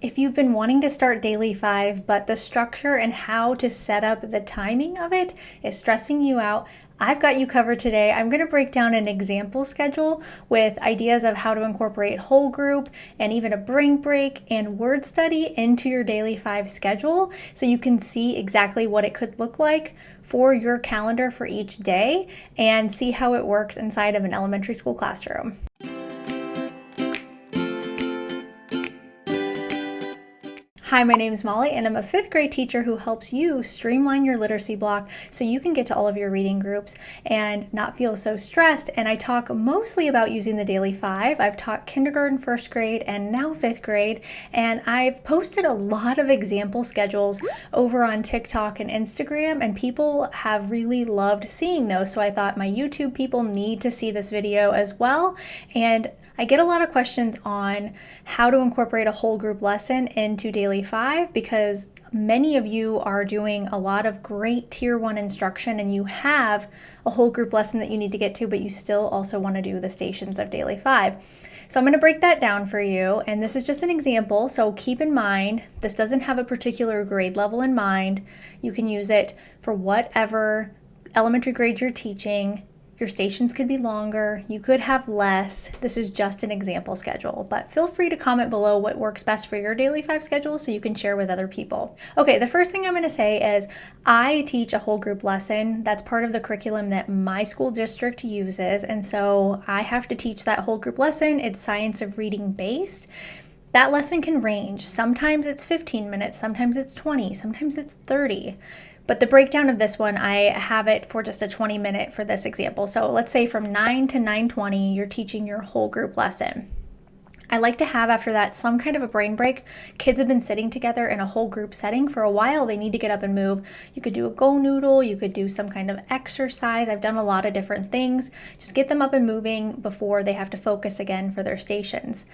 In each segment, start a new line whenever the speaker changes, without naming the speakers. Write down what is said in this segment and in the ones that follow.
If you've been wanting to start Daily 5, but the structure and how to set up the timing of it is stressing you out, I've got you covered today. I'm going to break down an example schedule with ideas of how to incorporate whole group and even a brain break and word study into your Daily 5 schedule so you can see exactly what it could look like for your calendar for each day and see how it works inside of an elementary school classroom. Hi, my name is Molly, and I'm a fifth grade teacher who helps you streamline your literacy block so you can get to all of your reading groups and not feel so stressed. And I talk mostly about using the Daily 5. I've taught kindergarten, first grade, and now fifth grade, and I've posted a lot of example schedules over on TikTok and Instagram, and people have really loved seeing those. So I thought my YouTube people need to see this video as well. And I get a lot of questions on how to incorporate a whole group lesson into Daily 5 because many of you are doing a lot of great Tier 1 instruction and you have a whole group lesson that you need to get to, but you still also want to do the stations of Daily 5. So I'm going to break that down for you, and this is just an example, so keep in mind, this doesn't have a particular grade level in mind. You can use it for whatever elementary grade you're teaching. Your stations could be longer, you could have less. This is just an example schedule, but feel free to comment below what works best for your Daily 5 schedule so you can share with other people. Okay, the first thing I'm going to say is I teach a whole group lesson. That's part of the curriculum that my school district uses, and so I have to teach that whole group lesson. It's science of reading based. That lesson can range. Sometimes it's 15 minutes, sometimes it's 20, sometimes it's 30. But the breakdown of this one, I have it for just a 20-minute for this example. So let's say from 9 to 9:20, you're teaching your whole group lesson. I like to have after that some kind of a brain break. Kids have been sitting together in a whole group setting for a while. They need to get up and move. You could do a go noodle. You could do some kind of exercise. I've done a lot of different things. Just get them up and moving before they have to focus again for their stations.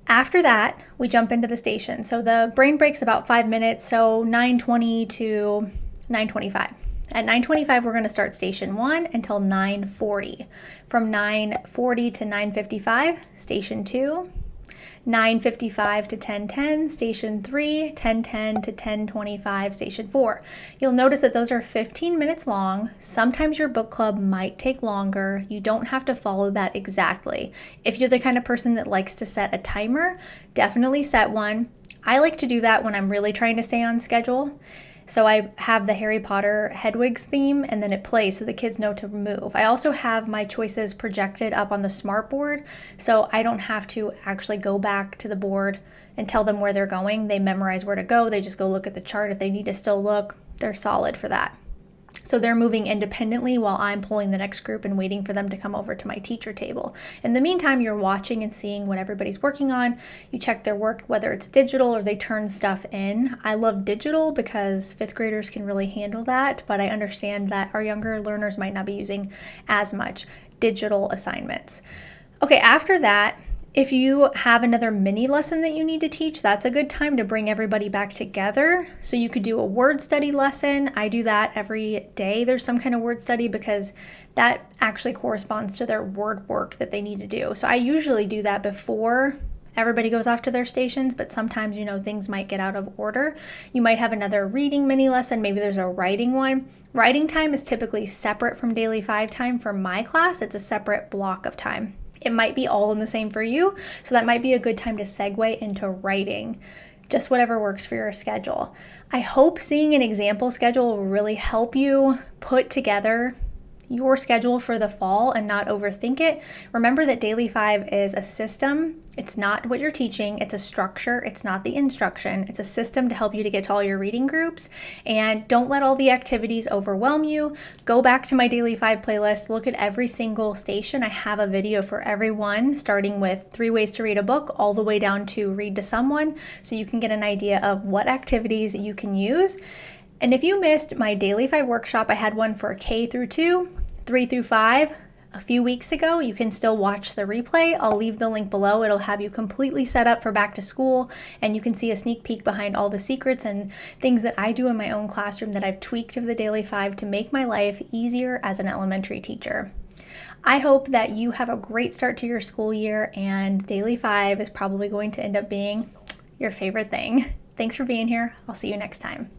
After that, we jump into the station. So the brain break's about 5 minutes, so 9:20 to 9:25. At 9:25, we're going to start station 1 until 9:40. From 9:40 to 9:55, station 2. 9:55 to 10:10, station 3. 10:10 to 10:25, station 4. You'll notice that those are 15 minutes long. Sometimes your book club might take longer. You don't have to follow that exactly. If you're the kind of person that likes to set a timer, definitely set one. I like to do that when I'm really trying to stay on schedule. So I have the Harry Potter Hedwig's theme and then it plays so the kids know to move. I also have my choices projected up on the smart board so I don't have to actually go back to the board and tell them where they're going. They memorize where to go. They just go look at the chart. If they need to still look, they're solid for that. So they're moving independently while I'm pulling the next group and waiting for them to come over to my teacher table. In the meantime, you're watching and seeing what everybody's working on. You check their work, whether it's digital or they turn stuff in. I love digital because fifth graders can really handle that, but I understand that our younger learners might not be using as much digital assignments. Okay, after that, if you have another mini lesson that you need to teach, that's a good time to bring everybody back together. So you could do a word study lesson. I do that every day. There's some kind of word study because that actually corresponds to their word work that they need to do. So I usually do that before everybody goes off to their stations, but sometimes, things might get out of order. You might have another reading mini lesson. Maybe there's a writing one. Writing time is typically separate from Daily 5 time. For my class, it's a separate block of time. It might be all in the same for you, so that might be a good time to segue into writing. Just whatever works for your schedule. I hope seeing an example schedule will really help you put together your schedule for the fall and not overthink it. Remember that Daily 5 is a system. It's not what you're teaching. It's a structure. It's not the instruction. It's a system to help you to get to all your reading groups. And don't let all the activities overwhelm you. Go back to my Daily 5 playlist. Look at every single station. I have a video for everyone, starting with 3 ways to read a book all the way down to read to someone, so you can get an idea of what activities you can use. And if you missed my Daily 5 workshop, I had one for K through 2, 3 through 5 a few weeks ago. You can still watch the replay. I'll leave the link below. It'll have you completely set up for back to school, and you can see a sneak peek behind all the secrets and things that I do in my own classroom that I've tweaked of the Daily 5 to make my life easier as an elementary teacher. I hope that you have a great start to your school year, and Daily 5 is probably going to end up being your favorite thing. Thanks for being here. I'll see you next time.